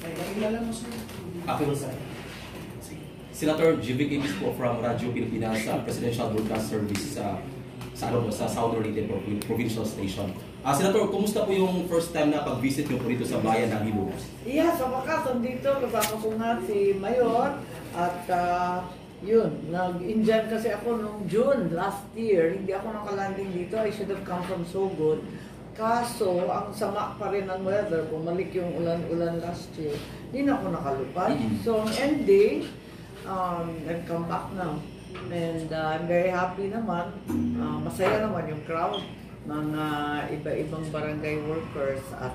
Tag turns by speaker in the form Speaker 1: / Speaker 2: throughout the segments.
Speaker 1: Nakilala mo sir?
Speaker 2: Ako yung Senator J.V. Gibbs po from Radyo Pilipinas Presidential Broadcast Service sa Southern Leyte Provincial Station. Senator, kumusta po yung first time na pag-visit niyo po dito sa bayan ng Ilocos?
Speaker 3: Yeah, sa wakas, dito kasama ko nga si Mayor at yun, nag-Indian kasi ako nung June last year, hindi ako nakalanding dito, I should have come from Sogod. Kaso, ang sama pa rin ng weather, bumalik yung ulan-ulan last year, hindi na ako nakalupad. So, ang end day, I've come back now. And I'm very happy naman, masaya naman yung crowd, mga iba-ibang barangay workers at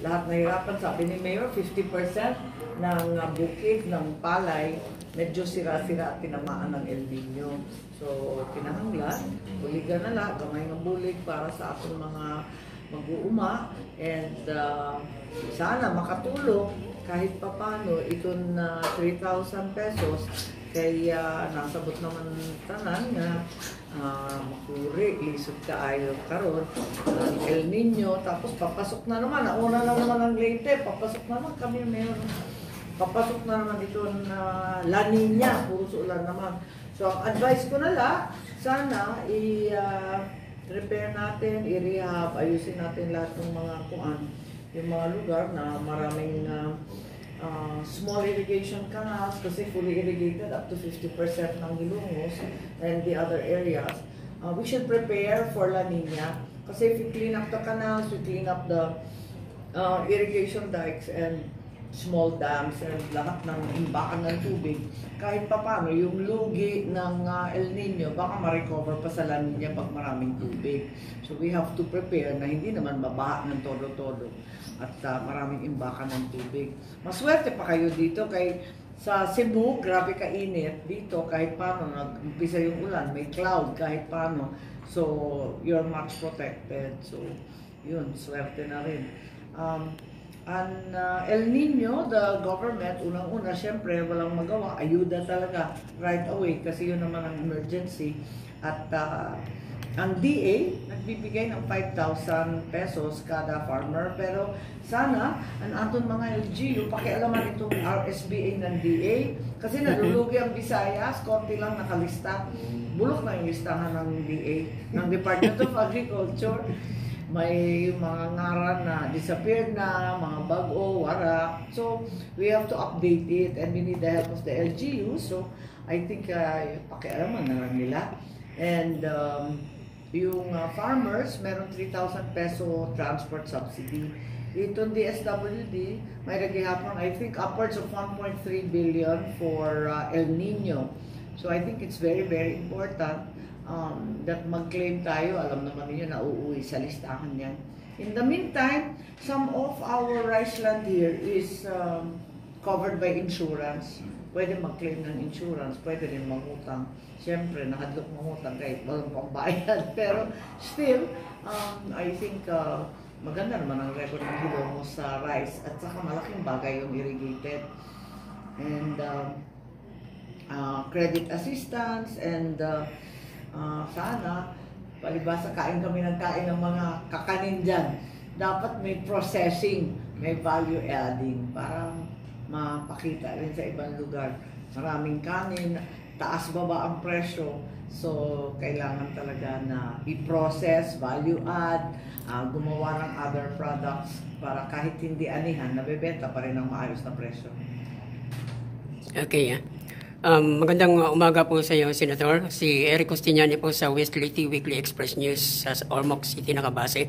Speaker 3: lahat nahirapan. Sabi ni Mayor, 50% ng bukid ng palay medyo sira-sira at tinamaan ng El Nino. So, kinahanglan, buligan na lang, gamay ng bulig para sa ating mga mag-uuma. And sana makatulong kahit papano itong 3,000 pesos kaya nasabot naman tanan nga makuri, lisod ka ayaw karon El Nino, tapos papasok na naman, nauna lang naman ang Leyte, papasok naman kami meron. Papasok na naman ito La Nina, puro ulan naman. So, ang advice ko na lang, sana i-repair natin, i-rehab, ayusin natin lahat ng mga yung mga lugar na maraming small irrigation canals kasi fully irrigated up to 50% ng Ilongos and the other areas. We should prepare for La Nina kasi if we clean up the canals, we clean up the irrigation dikes and small dams and lahat ng imbakan ng tubig, kahit pa paano yung lugi ng El Nino baka ma-recover pa sa La Nina pag maraming tubig. So we have to prepare na hindi naman babaha ng todo-todo at maraming imbakan ng tubig. Maswerte pa kayo dito kay sa Cebu, grabe kainit. Dito kahit paano nag-umpisa yung ulan, may cloud kahit paano. So you're much protected. So yun, swerte na rin. El Nino, the government, unang-una, syempre, walang magawa. Ayuda talaga right away kasi yun naman ang emergency. At ang DA, nagbibigay ng 5,000 pesos kada farmer. Pero sana, ang aton mga LGU, pakialaman itong RSBA ng DA. Kasi nalulugi ang Visayas, konti lang nakalista. Bulok na yung listahan ng DA, ng Department of Agriculture. May mga ngaran na disappeared na, mga bago, wara. So, we have to update it and we need the help of the LGU. So, I think pakialaman na lang nila. And yung farmers, meron 3,000 peso transport subsidy. Itong DSWD, may nagihapon, I think, upwards of 1.3 billion for El Nino. So, I think it's very, very important that mag-claim tayo. Alam naman niyo na uuwi sa listahan yan. In the meantime, some of our rice land here is covered by insurance. Pwede mag-claim ng insurance, pwede rin mangutang. Siyempre, nakadlok mangutang kahit walang pambayad. Pero still, I think maganda naman ang record ng Ilongos sa rice at saka malaking bagay yung irrigated. And credit assistance and sana, palibasa kain kami ng kain ng mga kakanin dyan. Dapat may processing, may value adding para mapakita rin sa ibang lugar. Maraming kanin, taas-baba ang presyo. So, kailangan talaga na i-process, value add, gumawa ng other products para kahit hindi anihan, nabebenta pa rin ang maayos na presyo.
Speaker 4: Okay, magandang umaga po sa iyo, Senator. Si Eric Costiniani po sa West Leyte Weekly Express News sa Ormoc City nakabase.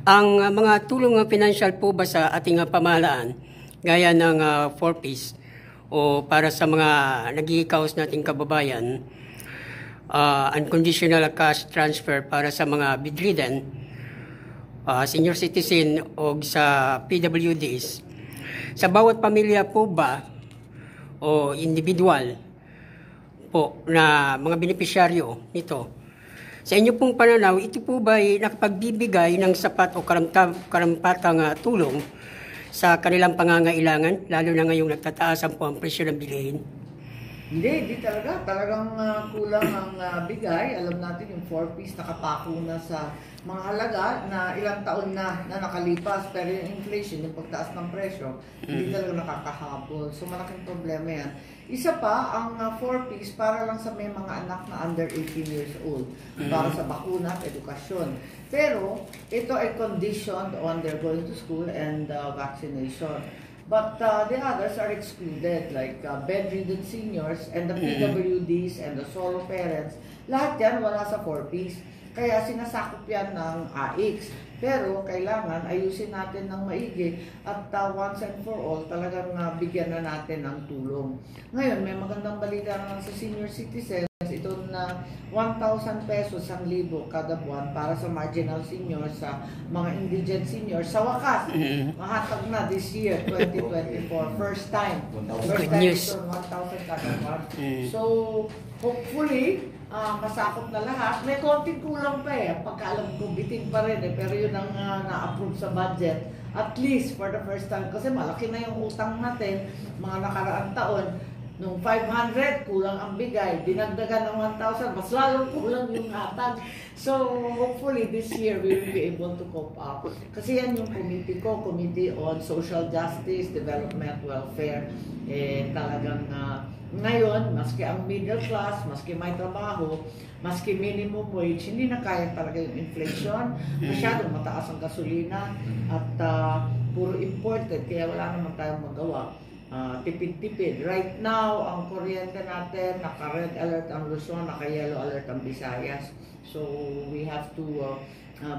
Speaker 4: Ang mga tulong financial po ba sa ating pamahalaan, gaya ng 4Ps o para sa mga nag-i-cause nating kababayan, unconditional cash transfer para sa mga bedridden, senior citizen o sa PWDs, sa bawat pamilya po ba o individual po na mga benepisyaryo nito, sa inyo pong pananaw, ito po ba ay nakapagbibigay ng sapat o karampatang tulong sa kanilang pangangailangan, lalo na ngayong nagtataasan po ang presyo ng bilihin?
Speaker 3: Hindi talaga. Talagang kulang ang bigay. Alam natin yung 4-piece nakapako na sa mga halaga na ilang taon na nakalipas. Pero yung inflation, yung pagtaas ng presyo, hindi talaga nakakahabol. So malaking problema yan. Isa pa, ang 4-piece para lang sa may mga anak na under 18 years old. Para sa bakuna at edukasyon. Pero ito ay conditioned on their going to school and vaccination. But the others are excluded, like bedridden seniors and the PWDs and the solo parents. Lahat yan wala sa 4-piece. Kaya sinasakop yan ng AIX. Pero kailangan ayusin natin ng maigi at once and for all talagang bigyan na natin ng tulong. Ngayon, may magandang balita naman sa senior citizens. Ito na 1,000 pesos, 1,000 kada buwan para sa marginal seniors, sa mga indigent seniors. Sa wakas, mahatag na this year, 2024. First time. First time ito, 1,000 kada buwan. So, hopefully, masakop na lahat. May konting kulang pa eh. Pagkaalam ko, bitin pa rin eh. Pero yun ang na-approve sa budget. At least for the first time. Kasi malaki na yung utang natin, mga nakaraang taon. Nung 500, kulang ang bigay. Dinagdagan ng 1,000, mas lalong kulang yung hatag. So, hopefully this year we will be able to cope up. Kasi yan yung committee ko, Committee on Social Justice, Development, Welfare. Talagang ngayon, maski ang middle class, maski may trabaho, maski minimum wage, hindi na kaya talaga yung inflation. Masyadong mataas ang gasolina at puro imported, kaya wala naman tayong magawa. Tipid-tipid. Right now, ang kuryente natin, naka-red alert ang Luzon, naka-yellow alert ang Visayas. So, we have to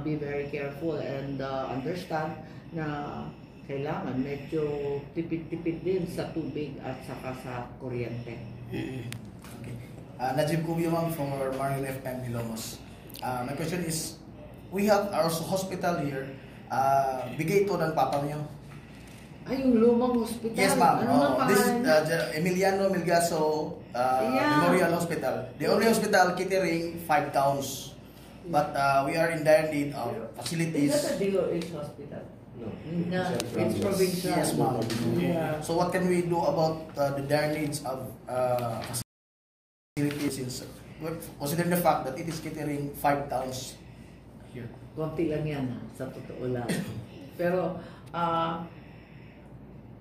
Speaker 3: be very careful and understand na kailangan medyo tipid-tipid din sa tubig at saka sa kuryente.
Speaker 1: Okay. Najib Cubio, ma'am, from our Maril FM Ilomos. My question is, we have our hospital here. Bigay ito ng papa niyo.
Speaker 3: Ay, yung lumang hospital.
Speaker 1: Yes, ma'am.
Speaker 3: Ano
Speaker 1: This is Emiliano Melgaso Memorial Hospital. The only hospital catering 5 towns. But we are in dire need of facilities.
Speaker 3: Is that a DOH hospital?
Speaker 2: No.
Speaker 3: No, it's provincial.
Speaker 1: Yes, ma'am.
Speaker 3: Yeah.
Speaker 1: So what can we do about the dire needs of facilities since considering the fact that it is catering 5 towns here?
Speaker 3: Konti lang yan, sa totoo lang. Pero,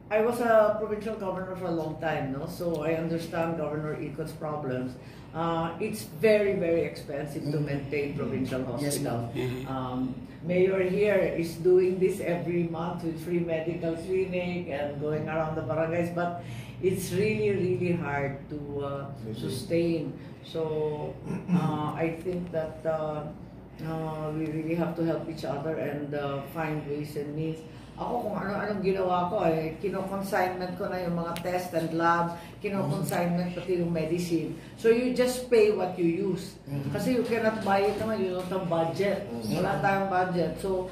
Speaker 3: I was a provincial governor for a long time, no? So I understand Governor Ico's problems. It's very, very expensive to maintain provincial hospitals.
Speaker 1: Yes,
Speaker 3: Mayor here is doing this every month with free medical clinic and going around the barangays, but it's really, really hard to sustain. So I think that we really have to help each other and find ways and means. Ako kung ano-anong ginawa ko ay kino-consignment ko na yung mga test and lab, kino-consignment pati yung medicine. So you just pay what you use. Kasi you cannot buy it naman, you don't have budget. Wala tayong budget. So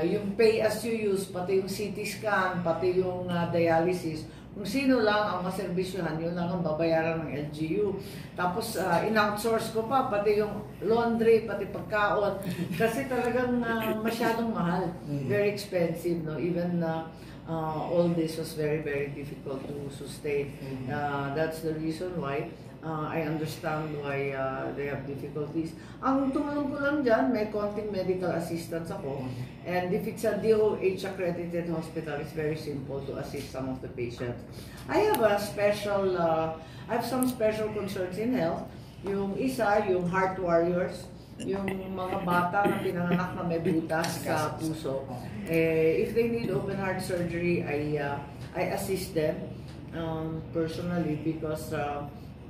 Speaker 3: yung pay as you use, pati yung CT scan, pati yung dialysis, kung sino lang ang maservisyohan, yun lang ang babayaran ng LGU. Tapos, in-outsource ko pa, pati yung laundry, pati pagkaon. Kasi talagang masyadong mahal. Very expensive, no? Even all this was very, very difficult to sustain. That's the reason why I understand why they have difficulties. Ang tumulong ko lang dyan, may konting medical assistance ako. And if it's a DOH accredited hospital, it's very simple to assist some of the patients. I have some special concerns in health. Yung isa, yung heart warriors, yung mga bata na pinanganak na may butas sa puso. If they need open heart surgery, I assist them personally because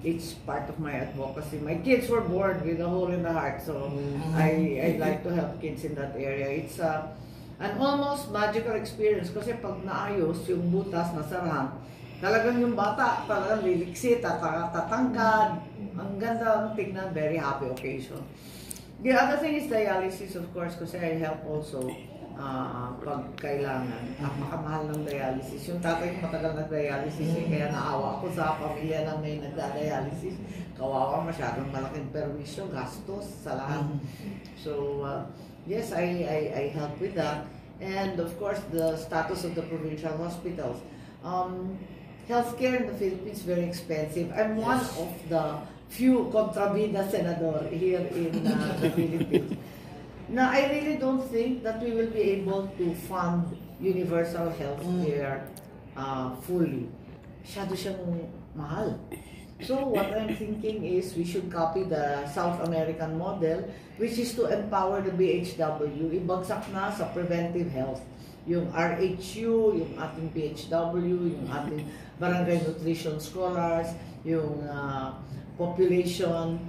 Speaker 3: it's part of my advocacy. My kids were born with a hole in the heart, so I like to help kids in that area. It's an almost magical experience kasi pag naayos yung butas na sarahan, talagang yung bata talagang liliksit at tatangkad. Ang ganda ang tignan, very happy occasion. The other thing is dialysis, of course, kasi I help also pag kailangan. Makamahal ng dialysis. Yung tatay ko matagal nag-dialysis kaya naawa ako sa pamilya na may nagda-dialysis. Kawawa, masyadong malaking perwisyo, gastos sa lahat. So, yes, I help with that. And of course, the status of the provincial hospitals. healthcare in the Philippines is very expensive. I'm one of the few kontrabida senador here in the Philippines. Now, I really don't think that we will be able to fund universal healthcare fully. Masyado siyang mahal. So what I'm thinking is we should copy the South American model, which is to empower the BHW, ibagsak na sa preventive health. Yung RHU, yung ating BHW, yung ating barangay nutrition scholars, yung population,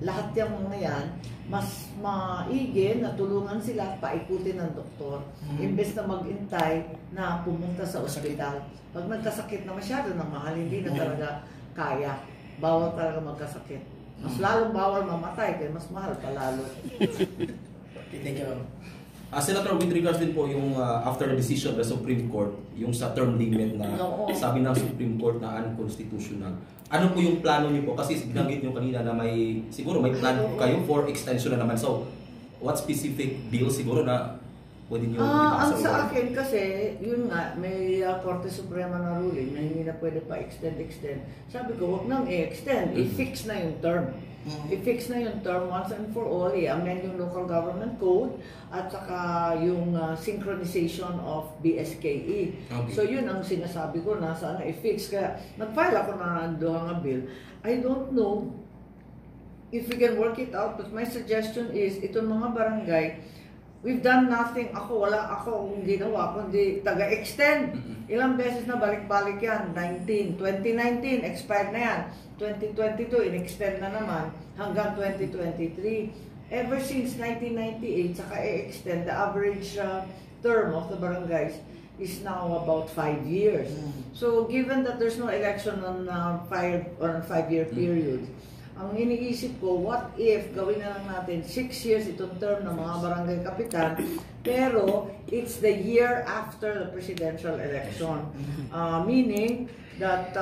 Speaker 3: lahat yung mga yan, mas maigi na tulungan sila paikutin ng doktor, imbes na mag-intay na pumunta sa ospital. Pag nagkasakit na masyado na mahal, hindi na talaga kaya. Bawal talaga magkasakit. Mas lalong bawal mamatay, kaya mas mahal pa lalo.
Speaker 1: Okay, thank you.
Speaker 2: Senator, with regards din po yung after the decision of the Supreme Court, yung sa term limit na sabi ng Supreme Court na unconstitutional. Ano po yung plano niyo po? Kasi binanggit niyo kanina na siguro may plan kayo for extension na naman. So, what specific bill siguro na pwede niyo ipasa?
Speaker 3: Ang sa akin kasi, yun nga, may Korte Suprema na ruling na hindi na pwede pa extend. Sabi ko, wag nang i-extend. I-fix na yung term. I-fix na yung term once and for all. I-amend yung local government code at saka yung synchronization of BSKE.
Speaker 2: Okay.
Speaker 3: So yun ang sinasabi ko na sana i-fix. Kaya nag-file ako na doon nga bill. I don't know if we can work it out, but my suggestion is itong mga barangay, we've done nothing. Wala akong ginawa, kundi taga-extend. Ilang beses na balik-balik yan. 2019, expired na yan. 2022, in-extend na naman hanggang 2023. Ever since 1998, saka i-extend, the average term of the barangays is now about 5 years. So, given that there's no election on a 5-year period, ang iniisip ko, what if gawin na lang natin 6 years itong term ng mga barangay kapitan, pero it's the year after the presidential election. Meaning that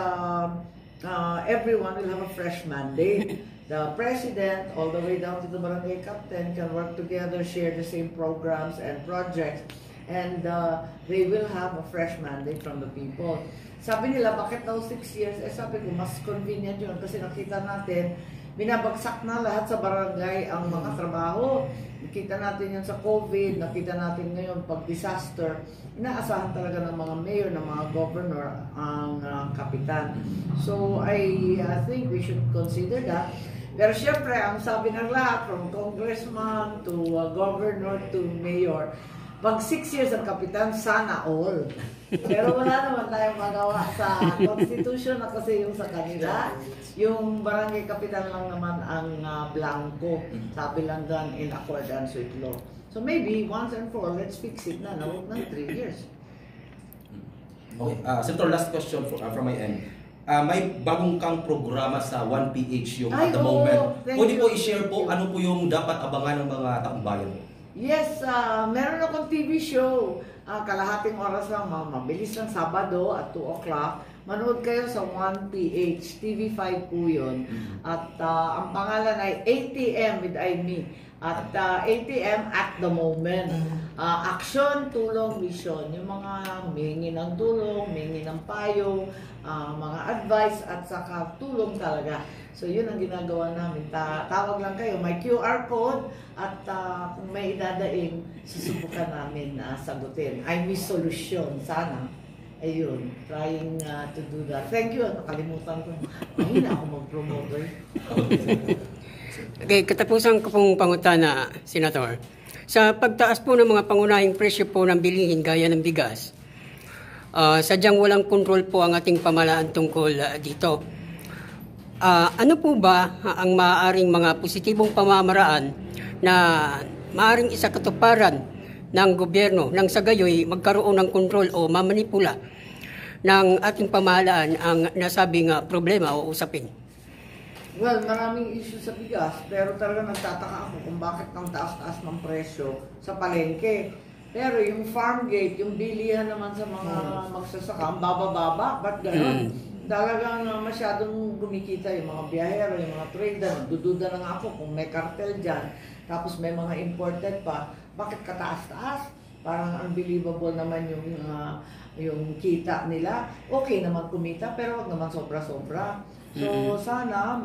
Speaker 3: everyone will have a fresh mandate. The president, all the way down to the barangay captain, can work together, share the same programs and projects, and they will have a fresh mandate from the people. Sabi nila, bakit daw 6 years? Sabi ko, mas convenient yun kasi nakita natin, binabagsak na lahat sa barangay ang mga trabaho. Nakita natin yan sa COVID, nakita natin ngayon pag disaster. Inaasahan talaga ng mga mayor, ng mga governor ang kapitan. So, I think we should consider that. Pero syempre, ang sabi ng lahat, from congressman to governor to mayor, pag 6 years ang kapitan, sana all. Pero wala naman tayong magawa sa Constitution na kasi yung sa kanila. Yung barangay kapitan lang naman ang blanco. Sabi lang dyan in accordance with law. So maybe once and for all, let's fix it na. Huwag ng 3 years.
Speaker 2: Okay. Senator, last question from my end. May bagong kang programa sa 1PH yung at the moment. Pwede po i-share po ano po yung dapat abangan ng mga taong bayan mo?
Speaker 3: Yes, meron akong TV show. Kalahating oras lang, mabilis lang, Sabado at 2 o'clock. Manood kayo sa 1PH, TV5 po yun. At ang pangalan ay ATM with Aimee. At ATM at the moment. Action, tulong, mission. Yung mga humingi ng tulong, humingi ng payo, mga advice at saka tulong talaga. So yun ang ginagawa namin. Tawag lang kayo, may QR code at kung may idadaing, susubukan namin na sagutin. Aimee solution, sana. Ayun, trying to do that. Thank you, nakalimutan ko. Mahina ako mag-promote.
Speaker 4: Okay, katapusan ko pong pangutana, Senator. Sa pagtaas po ng mga pangunahing presyo po ng bilihin gaya ng bigas, sadyang walang kontrol po ang ating pamahalaan tungkol dito. Ano po ba ang maaaring mga positibong pamamaraan na maaaring isakatuparan ng gobyerno nang sa gayoy magkaroon ng kontrol o mamanipula ng ating pamahalaan ang nasabing problema o usapin?
Speaker 3: Well, maraming issue sa bigas, pero talaga nagtataka ako kung bakit ang taas-taas ng presyo sa palengke. Pero yung farm gate, yung bilihan naman sa mga magsasaka, ang baba-baba, ba't gano'n? Talagang masyadong gumikita yung mga biyahero, yung mga trader. Dududa na nga ako kung may cartel dyan, tapos may mga imported pa, bakit kataas-taas? parang unbelievable naman yung kita nila. Okay naman kumita, pero wag naman sobra-sobra. So, sana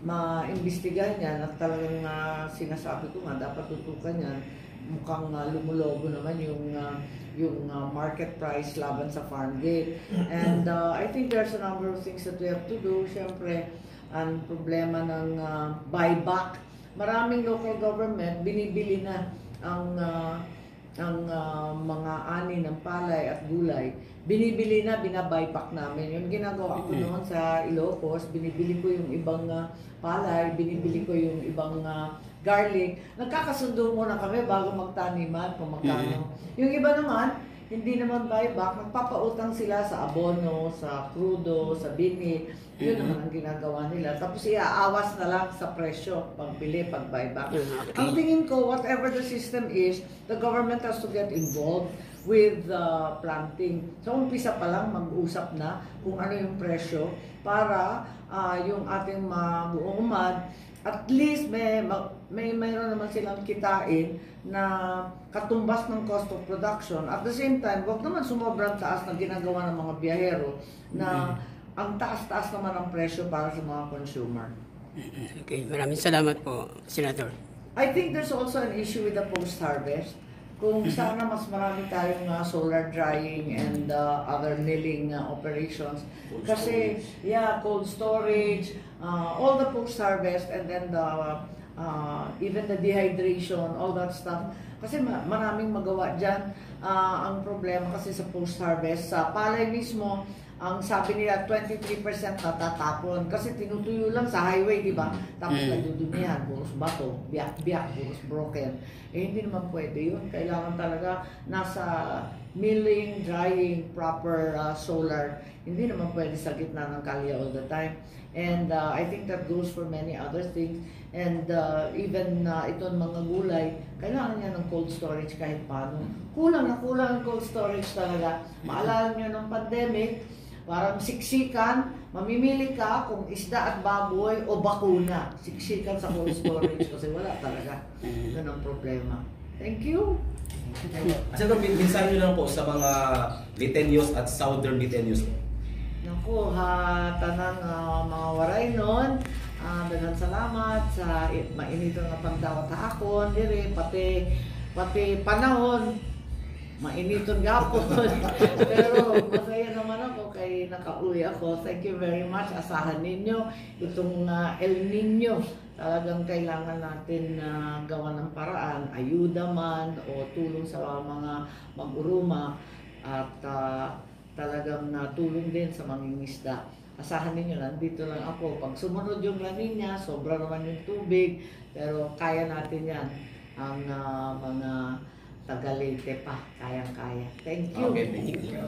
Speaker 3: ma-imbestigahan yan at talagang sinasabi ko nga, dapat tutukan yan. Mukhang lumulobo naman yung market price laban sa farm gate. And I think there's a number of things that we have to do. Siyempre, ang problema ng buyback. Maraming local government, binibili na ang mga ani ng palay at gulay, binibili na, binabuyback namin. Yung ginagawa ko noon sa Ilocos, binibili ko yung ibang palay, binibili ko yung ibang garlic. Nagkakasundo muna kami bago magtaniman kung magkano. Yung iba naman, hindi naman buyback, magpapautang sila sa abono, sa crudo, sa binhi. Yun naman ang ginagawa nila. Tapos iaawas na lang sa presyo, pagbili, pag-buyback. Ang tingin ko, whatever the system is, the government has to get involved with planting. So, umpisa pa lang, mag-usap na kung ano yung presyo para yung ating mag-uumad, at least mayroon naman silang kitain na katumbas ng cost of production. At the same time, wag naman sumobrang taas na ginagawa ng mga biyahero na ang taas-taas naman ang presyo para sa mga consumer.
Speaker 4: Okay, maraming salamat po, Senator.
Speaker 3: I think there's also an issue with the post-harvest. Kung sana mas marami tayong solar drying and other milling operations. Kasi, cold storage, all the post-harvest, and then even the dehydration, all that stuff. Kasi maraming magawa dyan. Ang problema kasi sa post-harvest, sa palay mismo, ang sabi nila 23% natatapon kasi tinutuyo lang sa highway, di ba? Tapos nadudumihan, puros bato, biyak-biyak, puros broken. Hindi naman pwede yun. Kailangan talaga nasa milling, drying, proper solar. Hindi naman pwede sa gitna ng kalye all the time. And I think that goes for many other things. And even itong mga gulay, kailangan niya ng cold storage kahit paano. Kulang na kulang ang cold storage talaga. Maalala niyo ng pandemic, parang siksikan, mamimili ka kung isda at baboy o bakuna. Siksikan sa cold storage kasi wala talaga. Yun ang problema. Thank you.
Speaker 2: Senator, minsan nyo lang po sa mga Liteños at Southern Liteños.
Speaker 3: Naku, tanang mga waray nun. Dagang salamat sa mainito nga pagdawat hakon, dire pati panahon mainiton gapon. Pero masaya naman ako kay nakauwi ako. Thank you very much. Asahan ninyo itong El Nino. Talagang kailangan natin gawa ng paraan, ayuda man o tulong sa mga mag-uruma at talagang tulong din sa mangingisda. Asahan ninyo, nandito lang ako. Pag sumunod yung La Nina, sobra naman yung tubig, pero kaya natin yan. Ang mga taga-Leyte pa, kayang-kaya. Thank you.
Speaker 2: Okay, thank you.